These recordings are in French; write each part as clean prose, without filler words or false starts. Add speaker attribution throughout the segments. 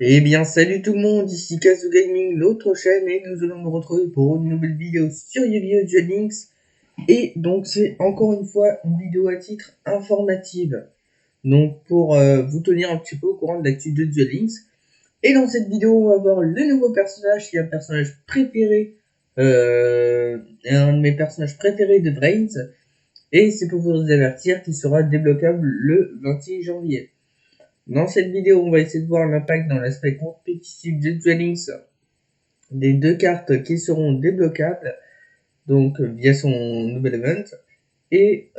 Speaker 1: Eh bien, salut tout le monde, ici Kazu Gaming, l'autre chaîne, et nous allons nous retrouver pour une nouvelle vidéo sur Yu-Gi-Oh! Duel Links. Et donc, c'est encore une fois une vidéo à titre informative. Donc, pour vous tenir un petit peu au courant de l'actu de Duel Links. Et dans cette vidéo, on va voir le nouveau personnage qui est un personnage préféré, un de mes personnages préférés de Brains. Et c'est pour vous avertir qu'il sera débloquable le 26 janvier. Dans cette vidéo, on va essayer de voir l'impact dans l'aspect compétitif de Duel Links des deux cartes qui seront débloquables, donc via son nouvel event, et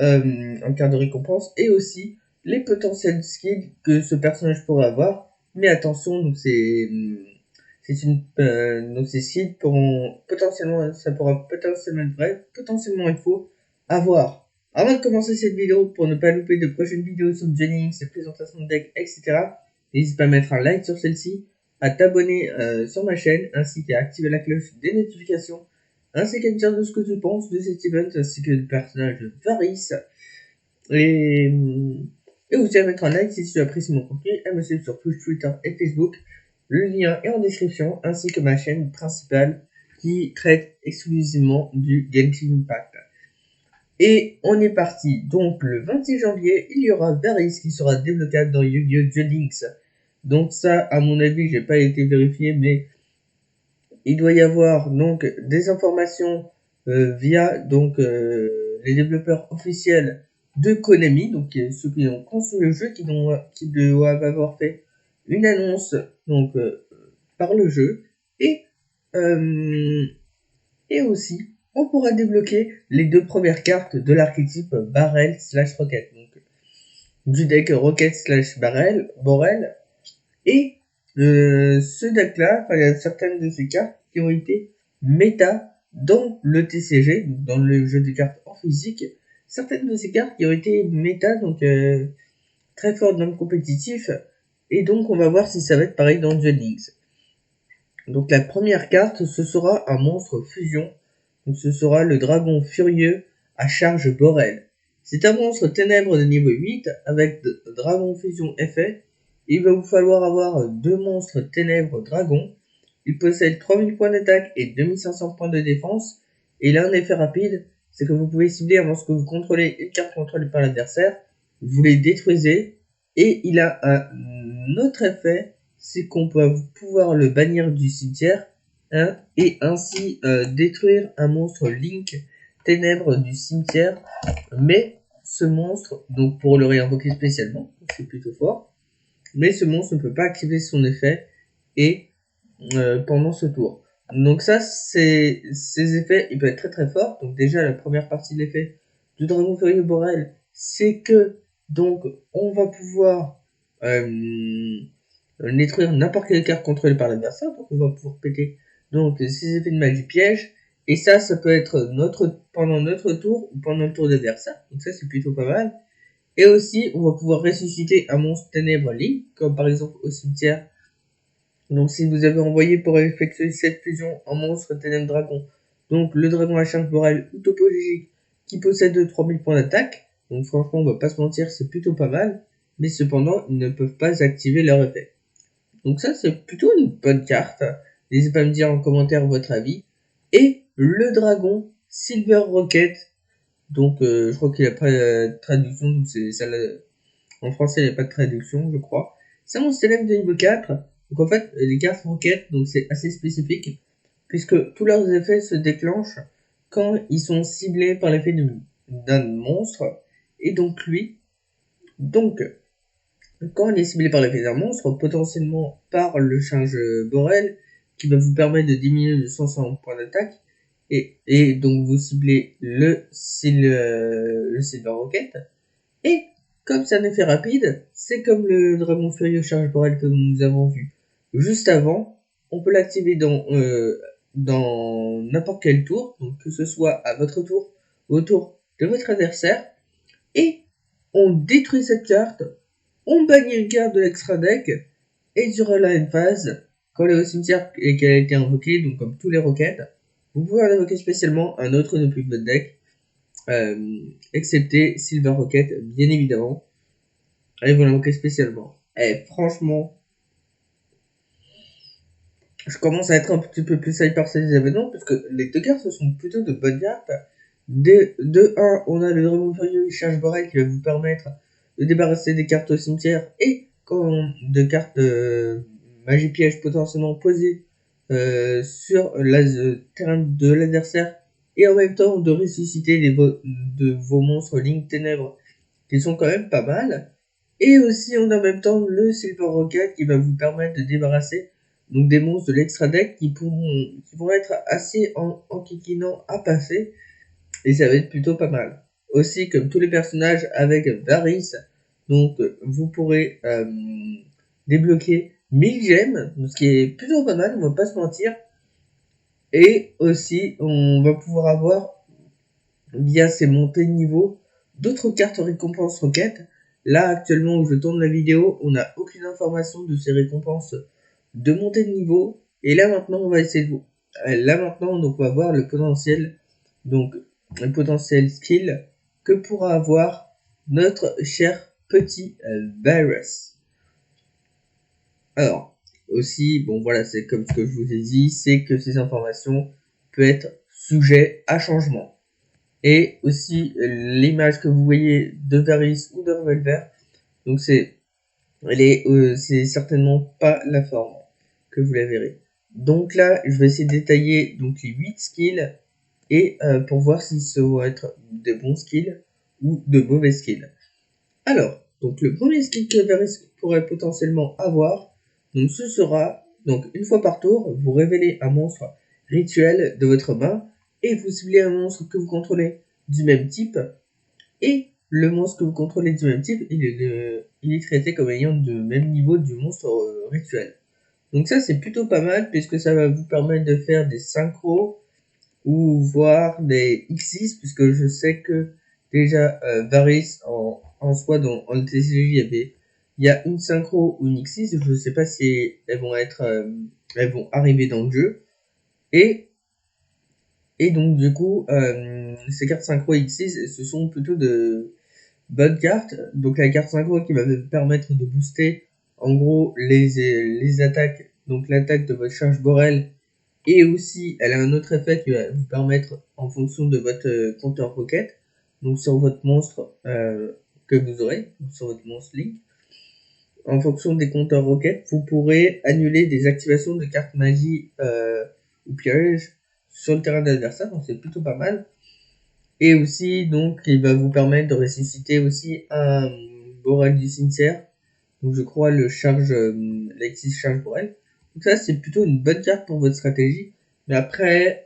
Speaker 1: en carte de récompense, et aussi les potentiels skills que ce personnage pourrait avoir. Mais attention, donc donc ces skills pourront potentiellement, ça pourra potentiellement être vrai, potentiellement être faux, à voir. Avant de commencer cette vidéo, pour ne pas louper de prochaines vidéos sur Duel Links, ses présentations de deck, etc., n'hésite pas à mettre un like sur celle-ci, à t'abonner sur ma chaîne, ainsi qu'à activer la cloche des notifications, ainsi qu'à me dire de ce que tu penses de cet event, ainsi que du personnage de Varys, et aussi à mettre un like si tu apprécies mon contenu, à me suivre sur Twitch, Twitter et Facebook. Le lien est en description, ainsi que ma chaîne principale qui traite exclusivement du Genshin Impact. Et on est parti. Donc le 26 janvier, il y aura Varys qui sera débloquable dans Yu-Gi-Oh! Duel Links. Donc ça, à mon avis, j'ai pas été vérifié, mais il doit y avoir donc des informations via donc les développeurs officiels de Konami, donc ceux qui ont conçu le jeu, qui doivent avoir fait une annonce donc par le jeu, et aussi on pourra débloquer les deux premières cartes de l'archétype Barrel / Rocket, donc du deck Rocket / Barrel, Borel, et ce deck-là, il y a certaines de ces cartes qui ont été méta dans le TCG, donc dans le jeu de cartes en physique. Certaines de ces cartes qui ont été méta, donc très fortes dans le compétitif. Et donc on va voir si ça va être pareil dans Duel Links. Donc la première carte, ce sera un monstre fusion. Donc ce sera le dragon furieux à charge Borel. C'est un monstre ténèbres de niveau 8 avec dragon fusion effet. Il va vous falloir avoir deux monstres ténèbres dragons. Il possède 3000 points d'attaque et 2500 points de défense. Et il a un effet rapide, c'est que vous pouvez cibler avant ce que vous contrôlez une carte contrôlée par l'adversaire. Vous les détruisez. Et il a un autre effet, c'est qu'on peut pouvoir le bannir du cimetière, hein, et ainsi détruire un monstre Link ténèbres du cimetière. Mais ce monstre, donc pour le réinvoquer spécialement, c'est plutôt fort, mais ce monstre ne peut pas activer son effet et pendant ce tour. Donc ça, ces effets, ils peuvent être très très forts. Donc déjà, la première partie de l'effet du Dragon Furieux Borel, c'est que donc on va pouvoir détruire n'importe quelle carte contrôlée par l'adversaire. Donc on va pouvoir péter donc ces effets de magie piège. Et ça peut être pendant notre tour ou pendant le tour d'adversaire. Donc ça, c'est plutôt pas mal. Et aussi, on va pouvoir ressusciter un monstre ténèbres Link, comme par exemple au cimetière. Donc si vous avez envoyé pour effectuer cette fusion en monstre ténèbres dragon, donc le dragon à charge Borel ou topologique qui possède 3000 points d'attaque, donc franchement on va pas se mentir, c'est plutôt pas mal, mais cependant ils ne peuvent pas activer leur effet. Donc ça c'est plutôt une bonne carte, n'hésitez pas à me dire en commentaire votre avis. Et le dragon Silver Rocket, donc je crois qu'il n'y a pas de traduction, donc c'est ça, en français il n'y a pas de traduction je crois. C'est un monstre élève de niveau 4. Donc en fait, les cartes Rocket, donc c'est assez spécifique, puisque tous leurs effets se déclenchent quand ils sont ciblés par l'effet d'un monstre. Et donc lui, donc quand il est ciblé par l'effet d'un monstre, potentiellement par le charge Borel, qui va vous permettre de diminuer de 100 points d'attaque, et donc vous ciblez le Silver Rocket, et comme c'est un effet rapide, c'est comme le Dragon Furieux Charge Borel que nous avons vu juste avant, on peut l'activer dans n'importe quel tour, donc que ce soit à votre tour ou au tour de votre adversaire, et on détruit cette carte, on bannit une carte de l'extra deck, et durant la end phase, quand elle est au cimetière et qu'elle a été invoquée, donc comme tous les roquettes, vous pouvez en invoquer spécialement un autre depuis votre deck, excepté Silver Rocket, bien évidemment. Et vous l'invoquez spécialement. Et franchement, je commence à être un petit peu plus hype par ces événements, parce que les deux cartes, ce sont plutôt de bonnes cartes. De 1, on a le Dragon Furieux et Charge Borel qui va vous permettre de débarrasser des cartes au cimetière et de cartes magie piège potentiellement posées sur le terrain de l'adversaire, et en même temps de ressusciter de vos monstres Ligne Ténèbres qui sont quand même pas mal. Et aussi on a en même temps le Silver Rocket qui va vous permettre de débarrasser donc des monstres de l'extra deck qui vont être assez enquiquinants à passer, et ça va être plutôt pas mal. Aussi, comme tous les personnages avec Varys, donc vous pourrez débloquer 1000 gemmes, ce qui est plutôt pas mal, on va pas se mentir. Et aussi, on va pouvoir avoir, via ces montées de niveau, d'autres cartes récompenses roquettes. Là, actuellement où je tourne la vidéo, on n'a aucune information de ces récompenses de montée de niveau. Et là maintenant, on va essayer de... Là maintenant, donc on va voir le potentiel, donc le potentiel skill que pourra avoir notre cher petit Varys. Alors, aussi, bon voilà, c'est comme ce que je vous ai dit, c'est que ces informations peuvent être sujet à changement. Et aussi, l'image que vous voyez de Varys ou de Revolver, donc c'est certainement pas la forme que vous la verrez. Donc là, je vais essayer de détailler donc les 8 skills et pour voir si ce vont être de bons skills ou de mauvais skills. Alors, donc le premier skill que Varys pourrait potentiellement avoir, donc ce sera, donc une fois par tour, vous révélez un monstre rituel de votre main et vous ciblez un monstre que vous contrôlez du même type, et le monstre que vous contrôlez du même type, il est traité comme ayant le même niveau du monstre rituel. Donc ça c'est plutôt pas mal puisque ça va vous permettre de faire des synchros ou voir des X6, puisque je sais que déjà Varys en soi dans en TCG il y a une synchro ou une X6, je ne sais pas si elles vont arriver dans le jeu, et donc du coup ces cartes synchro X6 ce sont plutôt de bonnes cartes. Donc la carte synchro qui va vous permettre de booster en gros les attaques, donc l'attaque de votre charge Borel. Et aussi, elle a un autre effet qui va vous permettre, en fonction de votre compteur Rocket, donc sur votre monstre que vous aurez, sur votre monstre Link, en fonction des compteurs Rocket, vous pourrez annuler des activations de cartes magie ou pièges sur le terrain d'adversaire, donc c'est plutôt pas mal. Et aussi, donc, il va vous permettre de ressusciter aussi un Borel du cimetière, donc je crois l'Exis charge Borel. Donc ça, c'est plutôt une bonne carte pour votre stratégie. Mais après,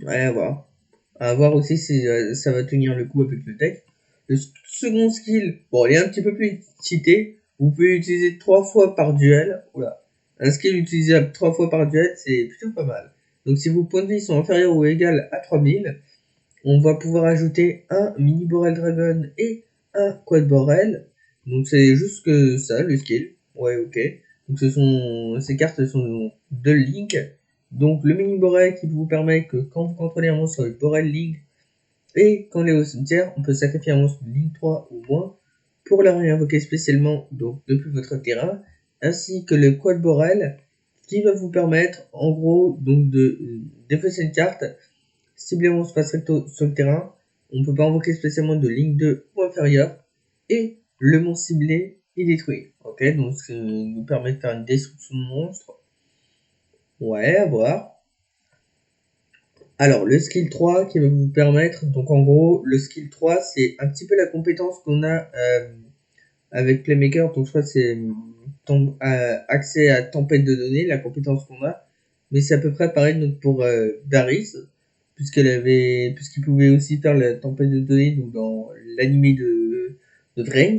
Speaker 1: ouais, à voir. À voir aussi si ça va tenir le coup avec le deck. Le second skill, bon, il est un petit peu plus cheaté. Vous pouvez l'utiliser 3 fois par duel. Oula. Un skill utilisable 3 fois par duel, c'est plutôt pas mal. Donc si vos points de vie sont inférieurs ou égaux à 3000, on va pouvoir ajouter un mini Borel Dragon et un quad Borel. Donc c'est juste que ça, le skill. Ouais, ok. Donc ces cartes sont de Link. Donc le mini Borel qui vous permet que quand vous contrôlez un monstre Borel Link et quand il est au cimetière, on peut sacrifier un monstre de Link 3 ou moins pour la réinvoquer spécialement donc depuis votre terrain, ainsi que le quad Borel qui va vous permettre en gros donc de défausser une carte, cibler un monstre face recto sur le terrain, on peut pas invoquer spécialement de Link 2 ou inférieur, et le monstre ciblé est détruit. Ok, donc ça nous permet de faire une destruction de monstre. Ouais, à voir. Alors, le skill 3 qui va vous permettre, donc en gros, le skill 3, c'est un petit peu la compétence qu'on a avec Playmaker, donc je crois que c'est accès à tempête de données, la compétence qu'on a, mais c'est à peu près pareil donc pour Varys, puisqu'il pouvait aussi faire la tempête de données donc dans l'animé de Vrains.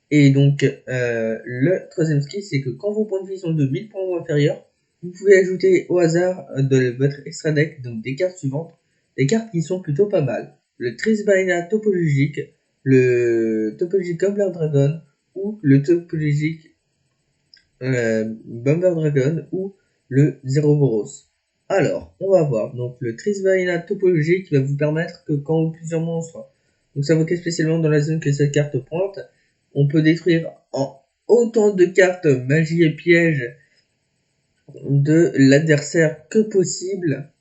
Speaker 1: Et donc, le troisième skill, c'est que quand vos points de vie sont de 1000 points ou inférieurs, vous pouvez ajouter au hasard de votre extra deck, donc des cartes suivantes, des cartes qui sont plutôt pas mal. Le Trisbaena topologique, le topologique Gobbler Dragon, ou le topologique Bomber Dragon, ou le Zeroboros. Alors, on va voir. Donc, le Trisbaena topologique va vous permettre que quand plusieurs monstres, donc s'invoquer spécialement dans la zone que cette carte pointe, on peut détruire en autant de cartes magie et pièges de l'adversaire que possible.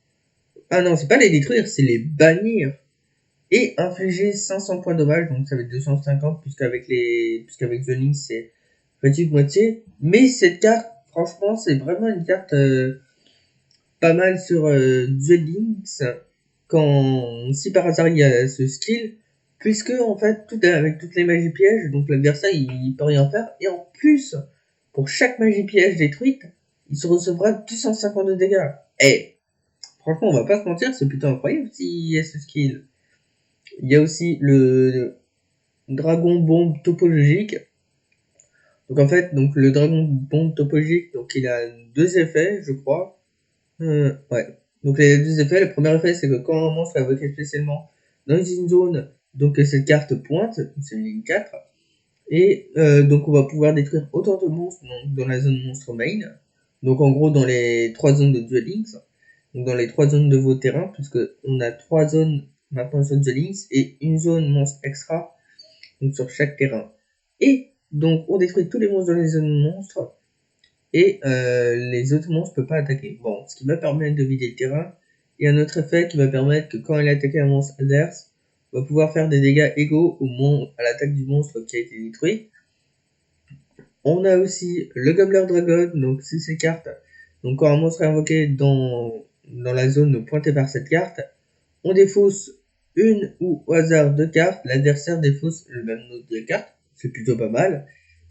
Speaker 1: Ah non, c'est pas les détruire, c'est les bannir. Et infliger 500 points de dommage, donc ça va être 250, puisqu'avec The Link, c'est petite moitié. Mais cette carte, franchement, c'est vraiment une carte pas mal sur The Links, si par hasard il y a ce skill, puisque en fait, avec toutes les magies pièges, donc l'adversaire il peut rien faire, et en plus, pour chaque magie piège détruite, il se recevra 250 de dégâts. Et franchement, on va pas se mentir, c'est plutôt incroyable s'il y a ce skill. Il y a aussi le dragon bombe topologique. Donc en fait, le dragon bombe topologique, donc il a 2 effets, je crois. Ouais. Donc les 2 effets, le premier effet c'est que quand un monstre est invoqué spécialement dans une zone, donc cette carte pointe, c'est une ligne 4, et donc on va pouvoir détruire autant de monstres dans la zone monstre main, donc en gros dans les 3 zones de Duel Links, donc dans les 3 zones de vos terrains, puisque on a 3 zones maintenant sur Duel Links et une zone monstre extra, donc sur chaque terrain. Et donc on détruit tous les monstres dans les zones monstres, et les autres monstres ne peuvent pas attaquer. Bon, ce qui va permettre de vider le terrain. Et un autre effet qui va permettre que quand il attaque un monstre adverse, on va pouvoir faire des dégâts égaux à l'attaque du monstre qui a été détruit. On a aussi le Gobbler Dragon, donc c'est ces cartes. Donc quand un monstre est invoqué dans la zone pointée par cette carte, on défausse une ou au hasard 2 cartes, l'adversaire défausse le même nombre de cartes, c'est plutôt pas mal.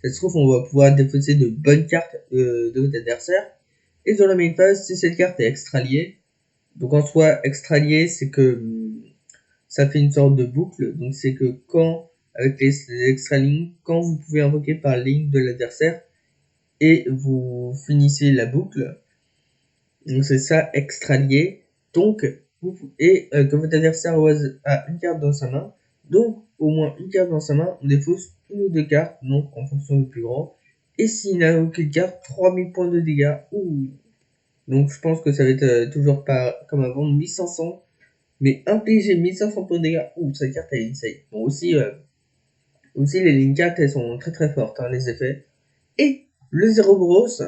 Speaker 1: Ça se trouve, on va pouvoir défausser de bonnes cartes de votre adversaire. Et dans la main phase, si cette carte est extra liée, donc en soi, extra liée, c'est que ça fait une sorte de boucle. Donc c'est que avec les extra lignes, quand vous pouvez invoquer par ligne de l'adversaire et vous finissez la boucle, donc c'est ça extra lié. Donc, que votre adversaire a une carte dans sa main, donc au moins une carte dans sa main, on défausse une ou 2 cartes, donc en fonction du plus grand. Et s'il n'a aucune carte, 3000 points de dégâts. Ouh. Donc je pense que ça va être toujours pas comme avant, 1500. Mais infliger 1500 points de dégâts, ouh, cette carte elle est insane. Bon, aussi les lignes 4 elles sont très très fortes, hein, les effets. Et le zéro grosse,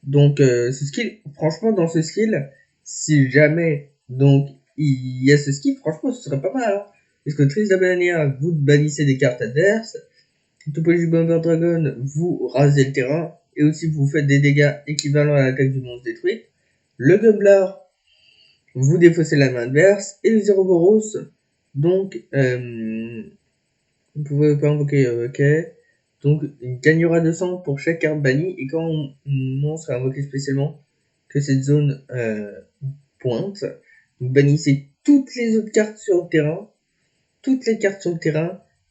Speaker 1: donc ce skill, franchement dans ce skill, si jamais donc il y a ce skill, franchement ce serait pas mal. Hein, parce que Trisabania, vous bannissez des cartes adverses, Topology Bomber Dragon, vous rasez le terrain, et aussi vous faites des dégâts équivalents à l'attaque du monstre détruit. Le Gobbler, vous défaussez la main adverse, et le Zéroboros, donc vous pouvez pas invoquer, ok. Donc, il gagnera 200 pour chaque carte bannie, et quand un monstre est invoqué spécialement que cette zone pointe, donc bannissez toutes les autres cartes sur le terrain,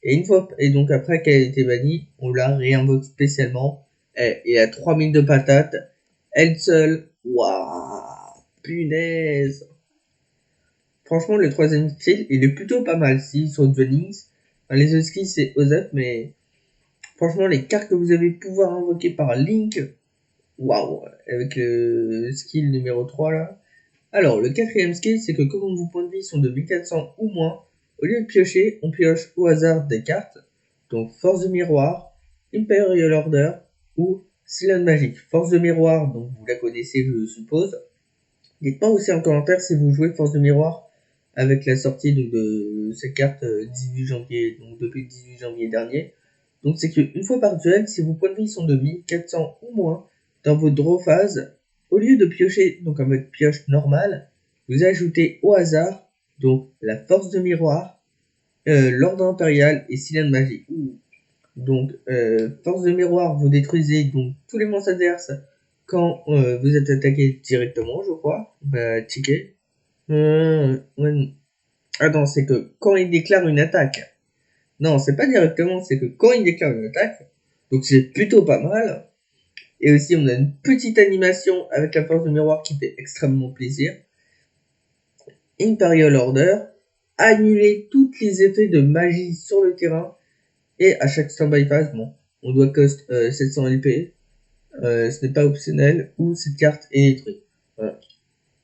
Speaker 1: et donc après qu'elle a été bannie, on la réinvoque spécialement, et à 3000 de patates, elle seule, waouh, punaise. Franchement, le troisième skill, il est plutôt pas mal, si, sur Duel Links. Enfin, les autres skills, c'est OZEP, mais franchement, les cartes que vous allez pouvoir invoquer par Link, waouh, avec le skill numéro 3 là. Alors, le quatrième skill, c'est que comme vos points de vie sont de 1400 ou moins, au lieu de piocher, on pioche au hasard des cartes, donc Force de Miroir, Imperial Order ou Silent Magic. Force de Miroir, donc vous la connaissez, je suppose. Dites-moi aussi en commentaire si vous jouez Force de Miroir avec la sortie donc, de cette carte 18 janvier, donc depuis le 18 janvier dernier. Donc c'est qu'une fois par duel, si vos points de vie sont de 1400 ou moins, dans votre draw phase, au lieu de piocher donc en mode pioche normale, vous ajoutez au hasard donc la force de miroir, l'ordre impérial et Silent Magic. Donc force de miroir, vous détruisez donc tous les monstres adverses quand vous êtes attaqué directement, je crois. Bah checker. Ouais. Attends, c'est que quand il déclare une attaque. Non, c'est pas directement, c'est que quand il déclare une attaque, donc c'est plutôt pas mal. Et aussi, on a une petite animation avec la force de miroir qui fait extrêmement plaisir. Imperial Order, annuler tous les effets de magie sur le terrain. Et à chaque standby phase, bon, on doit cost 700 LP. Ce n'est pas optionnel, ou cette carte est détruite. Voilà.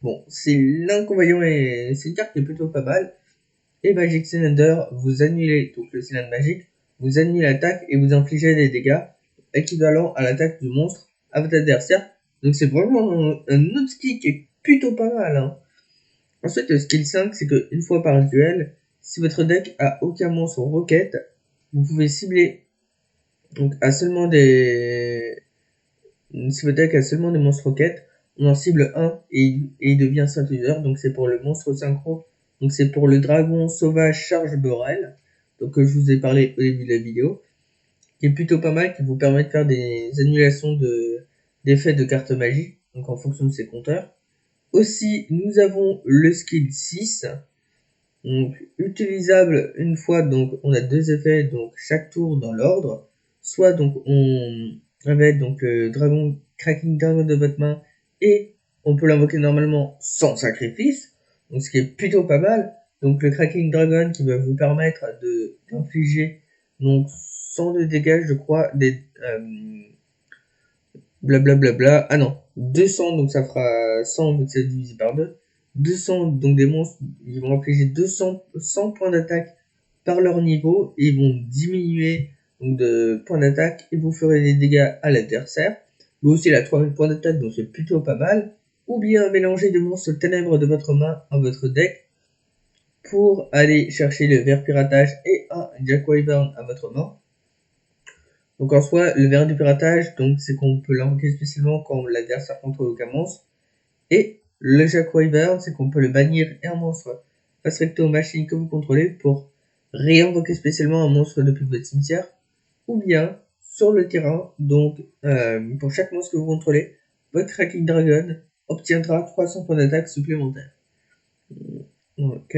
Speaker 1: Bon, c'est l'inconvénient, et c'est une carte qui est plutôt pas mal. Et Magic Cylinder, vous annulez donc le cylindre magique, vous annulez l'attaque et vous infligez des dégâts équivalents à l'attaque du monstre à votre adversaire. Donc c'est vraiment un autre skill qui est plutôt pas mal. Hein. Ensuite, le skill 5, c'est qu'une fois par duel, si votre deck a aucun monstre roquette, vous pouvez cibler donc à seulement des... Si votre deck a seulement des monstres roquettes, on en cible un et il devient synthétiseur. Donc c'est pour le monstre synchro. Donc c'est pour le dragon sauvage charge Borel. Donc je vous ai parlé au début de la vidéo. Qui est plutôt pas mal, qui vous permet de faire des annulations d'effets de cartes magiques. Donc en fonction de ses compteurs. Aussi, nous avons le skill 6. Donc, utilisable une fois, donc on a deux effets, donc chaque tour dans l'ordre. Soit donc on avait donc le dragon Cracking Dragon de votre main et on peut l'invoquer normalement sans sacrifice, donc ce qui est plutôt pas mal. Donc le Cracking Dragon qui va vous permettre d'infliger donc 102 dégâts, je crois, des blablabla. Ah non, 200, donc ça fera 100 vu que c'est divisé par 2. 200, donc des monstres, ils vont infliger 100 points d'attaque par leur niveau et ils vont diminuer donc de points d'attaque et vous ferez des dégâts à l'adversaire. Mais aussi la 3000 points d'attaque, donc c'est plutôt pas mal. Ou bien mélanger des monstres ténèbres de votre main à votre deck pour aller chercher le ver piratage et un Jack Wyvern à votre main. Donc en soi, le ver du piratage, donc c'est qu'on peut l'invoquer spécialement quand l'adversaire contrôle aucun monstre. Et le Jack Wyvern, c'est qu'on peut le bannir et un monstre face recto aux machines que vous contrôlez pour réinvoquer spécialement un monstre depuis votre cimetière. Ou bien sur le terrain, donc pour chaque monstre que vous contrôlez, votre Cracking Dragon obtiendra 300 points d'attaque supplémentaires. Ok.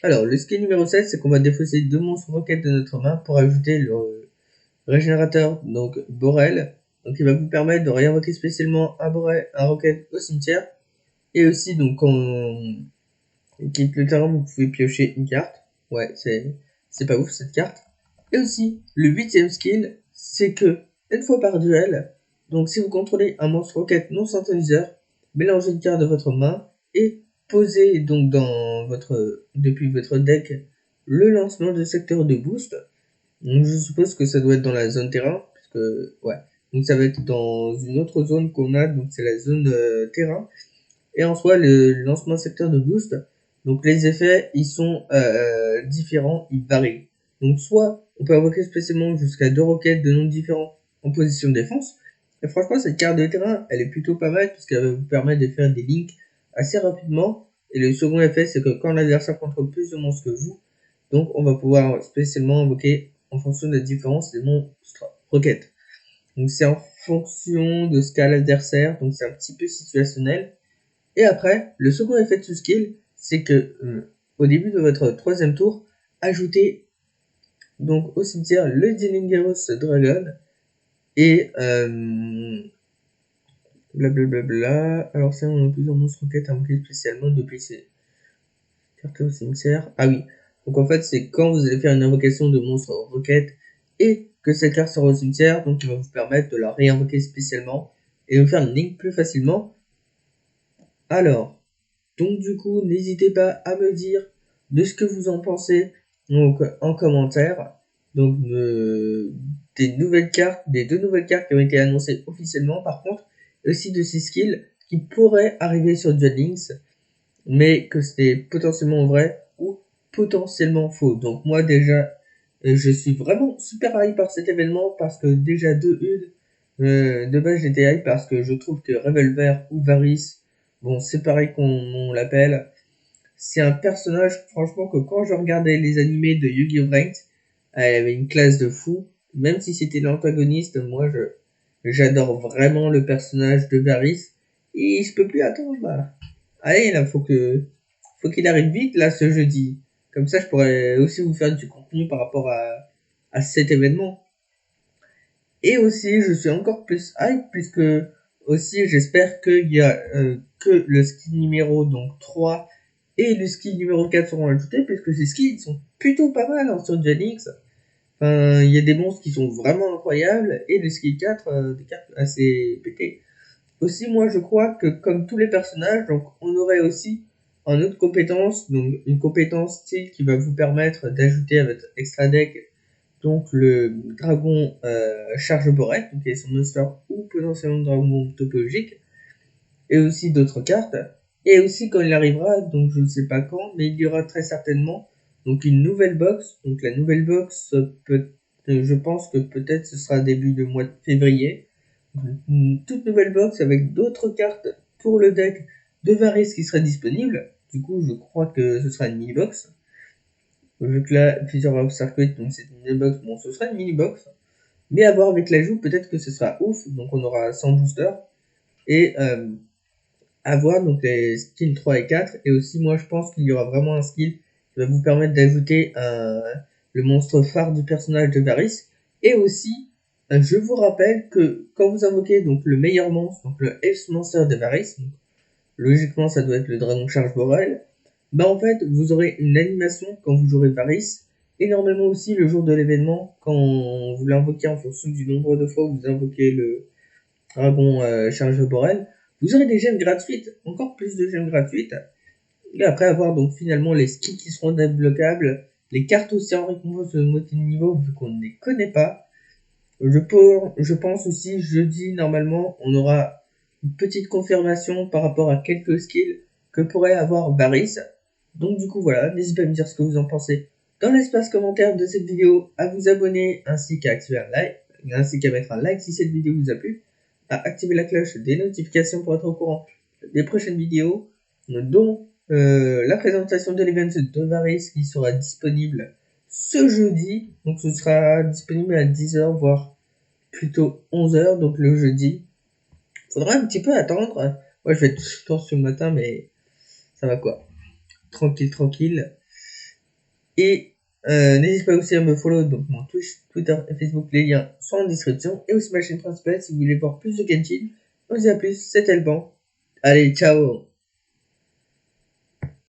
Speaker 1: Alors le skill numéro 7, c'est qu'on va défausser deux monstres roquettes de notre main pour ajouter le régénérateur, donc Borel. Donc il va vous permettre de réinvoquer spécialement un roquette au cimetière. Et aussi, donc quand on quitte le terrain, vous pouvez piocher une carte. Ouais, c'est pas ouf cette carte. Et aussi, le 8ème skill, c'est que, une fois par duel, donc si vous contrôlez un monstre roquette non synthétiseur, mélangez une carte de votre main et posez donc depuis votre deck le lancement de secteur de boost. Donc je suppose que ça doit être dans la zone terrain, puisque, ouais. Donc ça va être dans une autre zone qu'on a, donc c'est la zone terrain. Et en soi, le lancement secteur de boost, donc les effets, ils sont différents, ils varient. Donc soit, on peut invoquer spécialement jusqu'à 2 roquettes de noms différents en position de défense. Et franchement, cette carte de terrain, elle est plutôt pas mal, puisqu'elle va vous permettre de faire des links assez rapidement. Et le second effet, c'est que quand l'adversaire contrôle plus de monstres que vous, donc on va pouvoir spécialement invoquer en fonction de la différence des monstres roquettes. Donc c'est en fonction de ce qu'a l'adversaire, donc c'est un petit peu situationnel. Et après, le second effet de ce skill, c'est que au début de votre troisième tour, ajoutez donc au cimetière le Dilingeros Dragon et blablabla. Alors ça, on a plusieurs monstres roquettes invoqués spécialement depuis ces cartes au cimetière. Ah oui, donc en fait, c'est quand vous allez faire une invocation de monstre roquette et que cette carte sera au cimetière, donc il va vous permettre de la réinvoquer spécialement et de faire une ligne plus facilement. Alors, donc du coup, n'hésitez pas à me dire de ce que vous en pensez donc en commentaire. Donc des nouvelles cartes, des 2 nouvelles cartes qui ont été annoncées officiellement par contre, aussi de ces skills qui pourraient arriver sur Duel Links, mais que c'est potentiellement vrai ou potentiellement faux. Donc moi déjà, je suis vraiment super hype par cet événement parce que déjà de base j'étais hype parce que je trouve que Revolver ou Varys, bon c'est pareil qu'on l'appelle, c'est un personnage franchement que quand je regardais les animés de Yu-Gi-Oh! Ranked, elle avait une classe de fou, même si c'était l'antagoniste, moi j'adore vraiment le personnage de Varys et je peux plus attendre là. Allez là, faut qu'il arrive vite là ce jeudi. Comme ça je pourrais aussi vous faire du contenu par rapport à cet événement. Et aussi, je suis encore plus hype puisque aussi j'espère qu'il y a que le skill numéro donc 3 et le skill numéro 4 seront ajoutés puisque ces skills sont plutôt pas mal hein, sur Duel Links. Enfin, il y a des monstres qui sont vraiment incroyables et le skill 4 des cartes assez pétées. Aussi, moi je crois que comme tous les personnages, donc on aurait aussi une autre compétence, donc une compétence style qui va vous permettre d'ajouter à votre extra deck donc le dragon charge Borel, donc il y a son monster ou potentiellement dragon topologique, et aussi d'autres cartes. Et aussi quand il arrivera, donc je ne sais pas quand, mais il y aura très certainement donc une nouvelle box. Donc la nouvelle box, je pense que peut-être ce sera début de mois de février. Une toute nouvelle box avec d'autres cartes pour le deck de Varys qui sera disponible. Du coup, je crois que ce sera une mini-box. Vu que là, plusieurs circuits, donc c'est une mini-box, bon, ce sera une mini-box. Mais à voir avec l'ajout, peut-être que ce sera ouf. Donc on aura 100 boosters. Et à voir donc les skills 3 et 4. Et aussi, moi, je pense qu'il y aura vraiment un skill qui va vous permettre d'ajouter le monstre phare du personnage de Varys. Et aussi, je vous rappelle que quand vous invoquez donc le meilleur monstre, donc le Elf Monster de Varys, donc, logiquement ça doit être le Dragon Charge Borel, bah en fait, vous aurez une animation quand vous jouerez Varys. Et normalement aussi, le jour de l'événement, quand vous l'invoquez en fonction du nombre de fois où vous invoquez le Dragon Charge Borel, vous aurez des gemmes gratuites, encore plus de gemmes gratuites. Et après avoir donc finalement les skills qui seront débloquables, les cartes aussi en récompense de moitié de niveau vu qu'on ne les connaît pas. Je pense aussi jeudi normalement on aura une petite confirmation par rapport à quelques skills que pourrait avoir Varys. Donc du coup voilà, n'hésitez pas à me dire ce que vous en pensez dans l'espace commentaire de cette vidéo, à vous abonner ainsi qu'à activer un like, ainsi qu'à mettre un like si cette vidéo vous a plu, à activer la cloche des notifications pour être au courant des prochaines vidéos, dont la présentation de l'event de Varys qui sera disponible ce jeudi. Donc ce sera disponible à 10h, voire plutôt 11h, donc le jeudi. Faudra un petit peu attendre. Moi je vais être tout le temps sur le matin, mais ça va quoi. Tranquille, tranquille. Et n'hésitez pas aussi à me follow, donc mon Twitch, Twitter et Facebook, les liens sont en description. Et aussi ma chaîne principale si vous voulez voir plus de Genshin. On se dit à plus, c'était le banc. Allez, ciao.